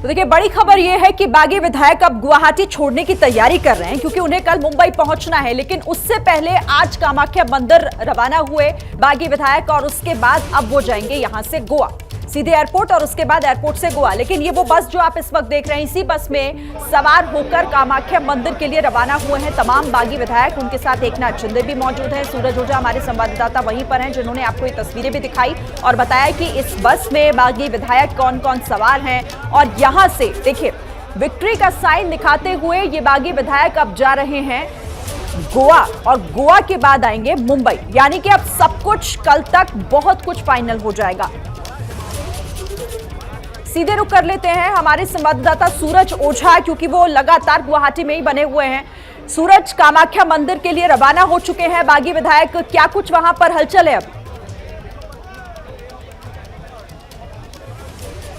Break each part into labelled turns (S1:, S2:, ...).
S1: तो देखिए, बड़ी खबर यह है कि बागी विधायक अब गुवाहाटी छोड़ने की तैयारी कर रहे हैं, क्योंकि उन्हें कल मुंबई पहुंचना है। लेकिन उससे पहले आज कामाख्या मंदिर रवाना हुए बागी विधायक, और उसके बाद अब वो जाएंगे यहां से गोवा, सीधे एयरपोर्ट, और उसके बाद एयरपोर्ट से गोवा। लेकिन ये वो बस जो आप इस वक्त देख रहे हैं, इसी बस में सवार होकर कामाख्या मंदिर के लिए रवाना हुए हैं तमाम बागी विधायक। उनके साथ एकनाथ शिंदे भी मौजूद हैं। सूरज ओझा हमारे संवाददाता वहीं पर हैं, जिन्होंने आपको ये तस्वीरें भी दिखाई और बताया कि इस बस में बागी विधायक कौन कौन सवार हैं। और यहां से देखिए, विक्ट्री का साइन दिखाते हुए ये बागी विधायक अब जा रहे हैं गोवा, और गोवा के बाद आएंगे मुंबई। यानी कि अब सब कुछ कल तक बहुत कुछ फाइनल हो जाएगा। सीधे रुक कर लेते हैं हमारे संवाददाता सूरज ओझा, क्योंकि वो लगातार गुवाहाटी में ही बने हुए हैं। सूरज, कामाख्या मंदिर के लिए रवाना हो चुके हैं बागी विधायक, क्या कुछ वहां पर हलचल है अब?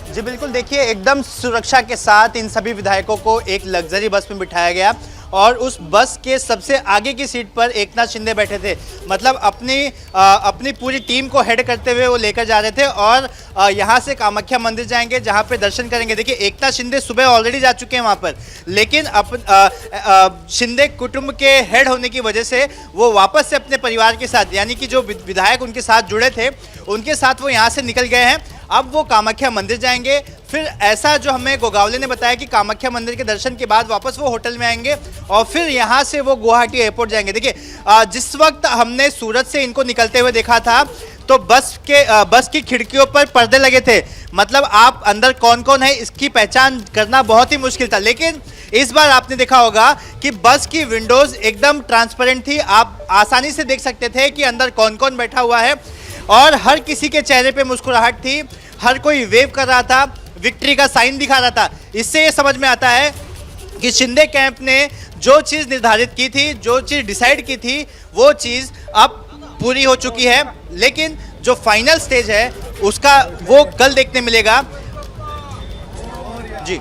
S2: जी बिल्कुल, देखिए एकदम सुरक्षा के साथ इन सभी विधायकों को एक लग्जरी बस में बिठाया गया, और उस बस के सबसे आगे की सीट पर एकनाथ शिंदे बैठे थे। मतलब अपनी पूरी टीम को हेड करते हुए वो लेकर जा रहे थे, और यहाँ से कामाख्या मंदिर जाएंगे, जहाँ पे दर्शन करेंगे। देखिए, एकनाथ शिंदे सुबह ऑलरेडी जा चुके हैं वहाँ पर, लेकिन शिंदे कुटुंब के हेड होने की वजह से वो वापस से अपने परिवार के साथ, यानी कि जो विधायक उनके साथ जुड़े थे उनके साथ वो यहाँ से निकल गए हैं। अब वो कामाख्या मंदिर जाएंगे, फिर ऐसा जो हमें गोगावले ने बताया कि कामाख्या मंदिर के दर्शन के बाद वापस वो होटल में आएंगे, और फिर यहाँ से वो गुवाहाटी एयरपोर्ट जाएंगे। देखिए, जिस वक्त हमने सूरत से इनको निकलते हुए देखा था, तो बस की खिड़कियों पर पर्दे लगे थे। मतलब आप अंदर कौन कौन है इसकी पहचान करना बहुत ही मुश्किल था। लेकिन इस बार आपने देखा होगा कि बस की विंडोज एकदम ट्रांसपेरेंट थी, आप आसानी से देख सकते थे कि अंदर कौन कौन बैठा हुआ है, और हर किसी के चेहरे पे मुस्कुराहट थी, हर कोई वेव कर रहा था, विक्ट्री का साइन दिखा रहा था। इससे ये समझ में आता है कि शिंदे कैंप ने जो चीज़ निर्धारित की थी, जो चीज़ डिसाइड की थी, वो चीज़ अब पूरी हो चुकी है। लेकिन जो फाइनल स्टेज है उसका वो कल देखने मिलेगा। जी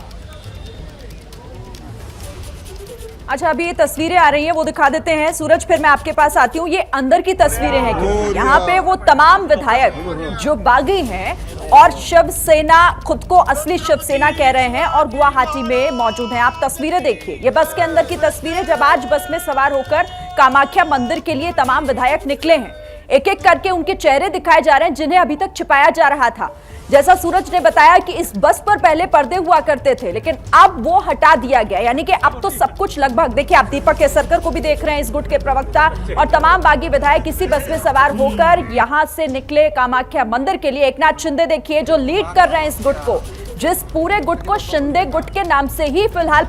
S1: अच्छा, अभी ये तस्वीरें आ रही हैं, वो दिखा देते हैं। सूरज, फिर मैं आपके पास आती हूँ। ये अंदर की तस्वीरें हैं, क्योंकि यहाँ पे वो तमाम विधायक जो बागी हैं और शिवसेना, खुद को असली शिवसेना कह रहे हैं, और गुवाहाटी में मौजूद हैं। आप तस्वीरें देखिए, ये बस के अंदर की तस्वीरें, जब आज बस में सवार होकर कामाख्या मंदिर के लिए तमाम विधायक निकले हैं। एक एक करके उनके चेहरे दिखाए जा रहे हैं, जिन्हें अभी तक छिपाया जा रहा था। जैसा सूरज ने बताया कि इस बस पर पहले पर्दे हुआ करते थे, लेकिन अब वो हटा दिया गया। यानी कि अब तो सब कुछ लगभग, देखिए आप दीपक केसरकर को भी देख रहे हैं, इस गुट के प्रवक्ता, और तमाम बागी विधायक इसी बस में सवार होकर यहां से निकले कामाख्या मंदिर के लिए। एकनाथ शिंदे देखिए, जो लीड कर रहे हैं इस गुट को, जिस पूरे गुट को शिंदे गुट के नाम से ही फिलहाल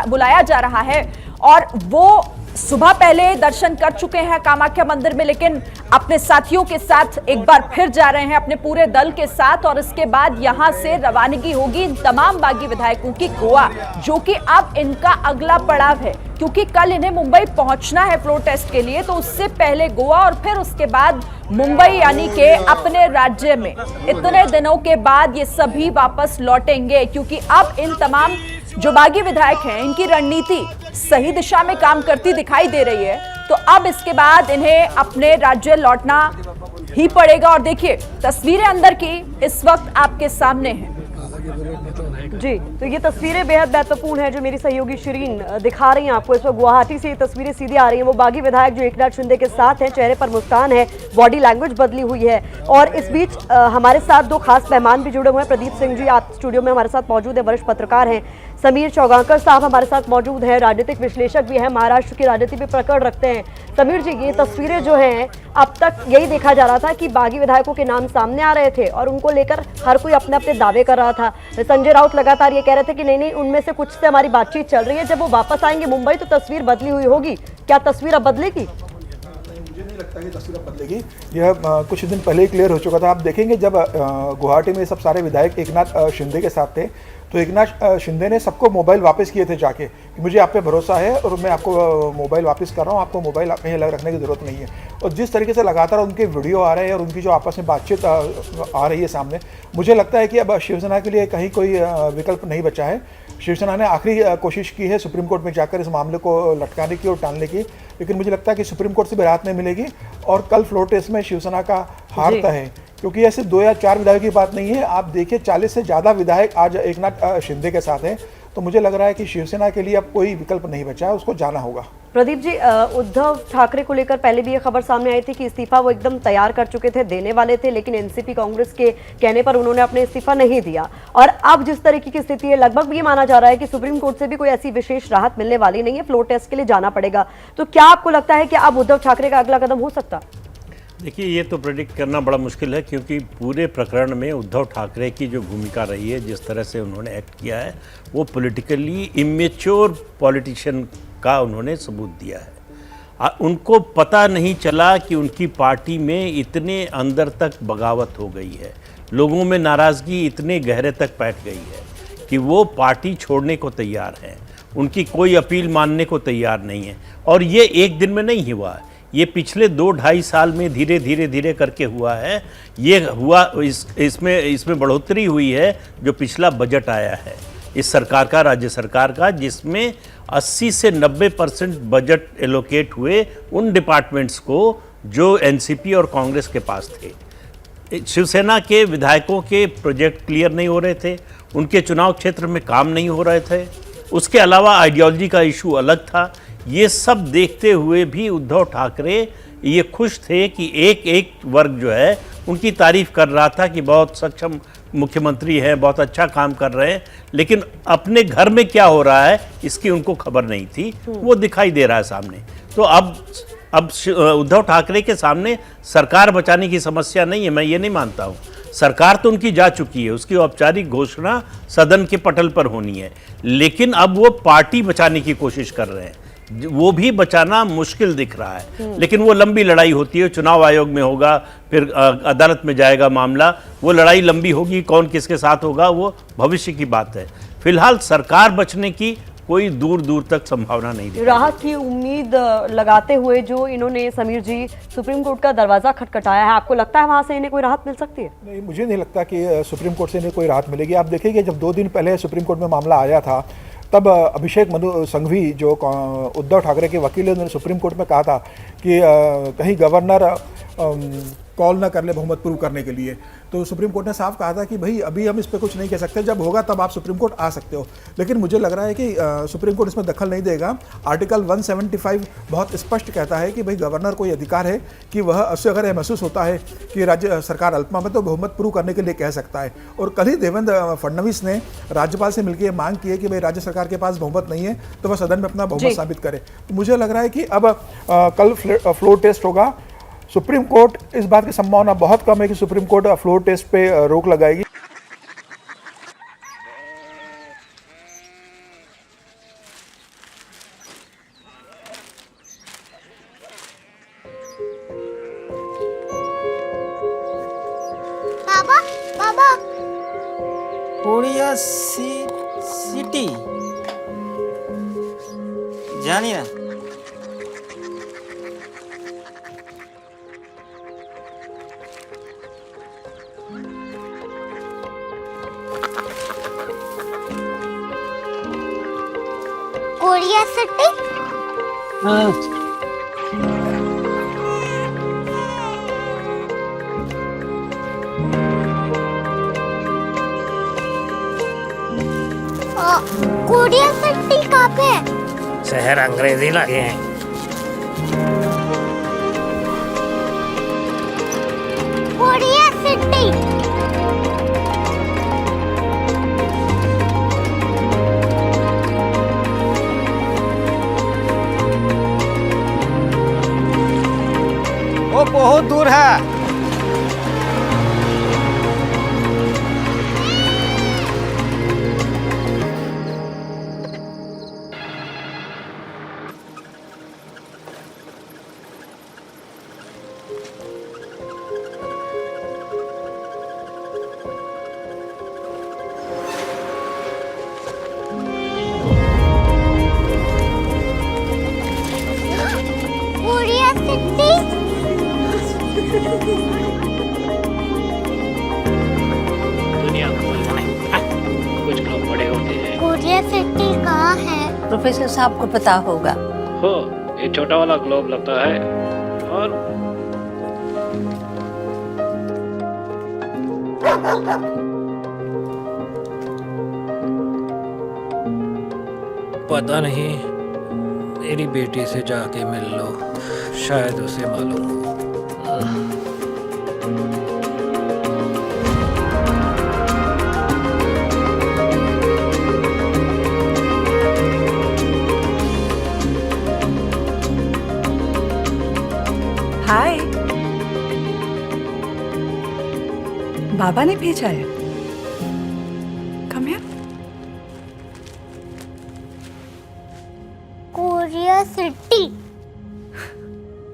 S1: बुलाया जा रहा है, और वो सुबह पहले दर्शन कर चुके हैं कामाख्या मंदिर में, लेकिन अपने साथियों के साथ एक बार फिर जा रहे हैं, अपने पूरे दल के साथ। और इसके बाद यहां से रवानगी होगी इन तमाम बागी विधायकों की गोवा, जो कि अब इनका अगला पड़ाव है, क्योंकि कल इन्हें मुंबई पहुंचना है फ्लोर टेस्ट के लिए। तो उससे पहले गोवा, और फिर उसके बाद मुंबई, यानी कि अपने राज्य में। इतने दिनों के बाद ये सभी वापस लौटेंगे, क्योंकि अब इन तमाम जो बागी विधायक हैं, इनकी रणनीति सही दिशा में काम करती दिखाई दे रही है। तो अब इसके बाद इन्हें अपने राज्य लौटना ही पड़ेगा। और देखिए, तस्वीरें अंदर की इस वक्त आपके सामने हैं।
S3: जी, तो ये तस्वीरें बेहद महत्वपूर्ण है, जो मेरी सहयोगी शिरीन दिखा रही हैं आपको। इस वक्त गुवाहाटी से ये तस्वीरें सीधी आ रही हैं। वो बागी विधायक जो एकनाथ शिंदे के साथ हैं, चेहरे पर मुस्कान है, बॉडी लैंग्वेज बदली हुई है। और इस बीच हमारे साथ दो खास मेहमान भी जुड़े हुए हैं। प्रदीप सिंह जी आप स्टूडियो में हमारे साथ मौजूद है, वरिष्ठ पत्रकार हैं। समीर चौगांकर साहब हमारे साथ मौजूद हैं, राजनीतिक विश्लेषक भी हैं, महाराष्ट्र की राजनीति पे पकड़ रखते हैं। समीर जी, ये तस्वीरें जो हैं, अब तक यही देखा जा रहा था कि बागी विधायकों के नाम सामने आ रहे थे, और उनको लेकर हर कोई अपने अपने दावे कर रहा था। संजय राउत लगातार ये कह रहे थे कि नहीं, उनमें से कुछ से हमारी बातचीत चल रही है, जब वो वापस आएंगे मुंबई तो तस्वीर बदली हुई होगी। क्या तस्वीर अब बदलेगी?
S4: मुझे नहीं लगता कि तस्वीर अब बदलेगी। यह कुछ दिन पहले ही क्लियर हो चुका था। आप देखेंगे, जब गुवाहाटी में सब सारे विधायक एकनाथ शिंदे के साथ थे, तो एकनाथ शिंदे ने सबको मोबाइल वापस किए थे जाके, कि मुझे आप पे भरोसा है और मैं आपको मोबाइल वापस कर रहा हूँ, आपको मोबाइल कहीं अलग रखने की ज़रूरत नहीं है। और जिस तरीके से लगातार उनके वीडियो आ रहे हैं और उनकी जो आपस में बातचीत आ रही है सामने, मुझे लगता है कि अब शिवसेना के लिए कहीं कोई विकल्प नहीं बचा है। शिवसेना ने आखिरी कोशिश की है सुप्रीम कोर्ट में जाकर इस मामले को लटकाने की और टालने की, लेकिन मुझे लगता है कि सुप्रीम कोर्ट से भी राहत नहीं मिलेगी और कल फ्लोर टेस्ट में शिवसेना का हार
S3: जी।
S4: तय है, क्योंकि ऐसे 2 या 4 विधायक की बात नहीं है। आप देखिए 40 से ज़्यादा विधायक आज एकनाथ शिंदे के साथ हैं, तो मुझे लग रहा है कि शिवसेना के लिए अब कोई विकल्प नहीं बचा है, उसको जाना होगा।
S3: प्रदीप जी, उद्धव ठाकरे को लेकर पहले भी ये खबर सामने आई थी कि इस्तीफा वो एकदम तैयार कर चुके थे, देने वाले थे, लेकिन एनसीपी कांग्रेस के कहने पर उन्होंने अपने इस्तीफा नहीं दिया। और अब जिस तरीके की स्थिति है, लगभग ये माना जा रहा है कि सुप्रीम कोर्ट से भी कोई ऐसी विशेष राहत मिलने वाली नहीं है, फ्लोर टेस्ट के लिए जाना पड़ेगा। तो क्या आपको लगता है कि अब उद्धव ठाकरे का अगला कदम हो सकता?
S5: देखिए, ये तो प्रेडिक्ट करना बड़ा मुश्किल है, क्योंकि पूरे प्रकरण में उद्धव ठाकरे की जो भूमिका रही है, जिस तरह से उन्होंने एक्ट किया है, वो पॉलिटिकली इमेच्योर पॉलिटिशियन का उन्होंने सबूत दिया है। उनको पता नहीं चला कि उनकी पार्टी में इतने अंदर तक बगावत हो गई है, लोगों में नाराज़गी इतने गहरे तक बैठ गई है कि वो पार्टी छोड़ने को तैयार हैं, उनकी कोई अपील मानने को तैयार नहीं है। और ये एक दिन में नहीं हुआ है, ये पिछले 2-2.5 साल में धीरे धीरे करके हुआ है। ये हुआ इसमें बढ़ोतरी हुई है जो पिछला बजट आया है इस सरकार का, राज्य सरकार का, जिसमें 80 से 90% बजट एलोकेट हुए उन डिपार्टमेंट्स को जो एनसीपी और कांग्रेस के पास थे। शिवसेना के विधायकों के प्रोजेक्ट क्लियर नहीं हो रहे थे, उनके चुनाव क्षेत्र में काम नहीं हो रहे थे, उसके अलावा आइडियोलॉजी का इशू अलग था। ये सब देखते हुए भी उद्धव ठाकरे ये खुश थे कि एक वर्ग जो है उनकी तारीफ कर रहा था कि बहुत सक्षम मुख्यमंत्री हैं, बहुत अच्छा काम कर रहे हैं, लेकिन अपने घर में क्या हो रहा है इसकी उनको खबर नहीं थी। वो दिखाई दे रहा है सामने। तो अब उद्धव ठाकरे के सामने सरकार बचाने की समस्या नहीं है, मैं ये नहीं मानता हूँ। सरकार तो उनकी जा चुकी है, उसकी औपचारिक घोषणा सदन के पटल पर होनी है, लेकिन अब वो पार्टी बचाने की कोशिश कर रहे हैं। वो भी बचाना मुश्किल दिख रहा है, लेकिन वो लंबी लड़ाई होती है। चुनाव आयोग में होगा, फिर अदालत में जाएगा मामला, वो लड़ाई लंबी होगी, कौन किसके साथ होगा वो भविष्य की बात है। फिलहाल सरकार बचने की कोई दूर दूर तक संभावना नहीं दिखाई।
S3: राहत की उम्मीद लगाते हुए जो इन्होंने, समीर जी, सुप्रीम कोर्ट का दरवाजा खटखटाया है, आपको लगता है वहां से इन्हें कोई राहत मिल सकती है?
S4: नहीं, मुझे नहीं लगता कि सुप्रीम कोर्ट से इन्हें कोई राहत मिलेगी। आप देखिए जब 2 दिन पहले सुप्रीम कोर्ट में मामला आया था, तब अभिषेक मनु संघवी जो उद्धव ठाकरे के वकील हैं, उन्होंने सुप्रीम कोर्ट में कहा था कि कहीं गवर्नर कॉल ना कर ले बहुमत प्रूव करने के लिए। तो सुप्रीम कोर्ट ने साफ कहा था कि भाई अभी हम इस पर कुछ नहीं कह सकते, जब होगा तब आप सुप्रीम कोर्ट आ सकते हो। लेकिन मुझे लग रहा है कि सुप्रीम कोर्ट इसमें दखल नहीं देगा। आर्टिकल 175 बहुत स्पष्ट कहता है कि भाई गवर्नर को अधिकार है कि वह उससे अगर महसूस होता है कि राज्य सरकार अल्पमत में, तो बहुमत प्रूव करने के लिए कह सकता है। और कल ही देवेंद्र फडणवीस ने राज्यपाल से मिलकर मांग की है कि भाई राज्य सरकार के पास बहुमत नहीं है तो वह सदन में अपना बहुमत साबित करे। तो मुझे लग रहा है कि अब कल फ्लोर टेस्ट होगा। सुप्रीम कोर्ट, इस बात की संभावना बहुत कम है कि सुप्रीम कोर्ट फ्लोर टेस्ट पे रोक लगाएगी।
S6: बाबा बाबा
S7: कोरिया सिटी জানি না
S6: कोरिया सिटी कोरिया सिटी कहाँ पे है?
S8: शहर अंग्रेजी लगे हैं।
S6: कोरिया सिटी
S7: वो बहुत दूर है।
S6: कोरिया सिटी
S8: दुनिया को कुछ लोग बड़े होते हैं।
S6: कोरिया सिटी कहाँ है?
S9: प्रोफेसर साहब को पता होगा।
S8: हो ये छोटा वाला ग्लोब लगता है और
S9: पता नहीं, मेरी बेटी से जाके मिल लो, शायद उसे मालूम हो।
S10: हाय, बाबा ने भेजा है। Come here.
S6: Korea city.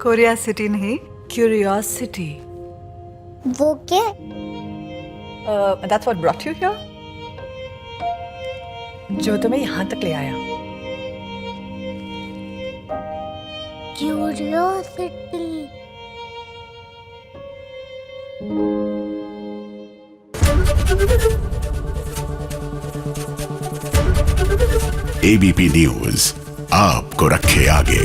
S10: Korea city नहीं, क्यूरियोसिटी।
S6: वो क्या?
S10: That's what brought you here. जो तुम्हें यहाँ तक ले आया।
S6: क्यूरियोसिटी।
S11: एबीपी न्यूज आपको रखे आगे।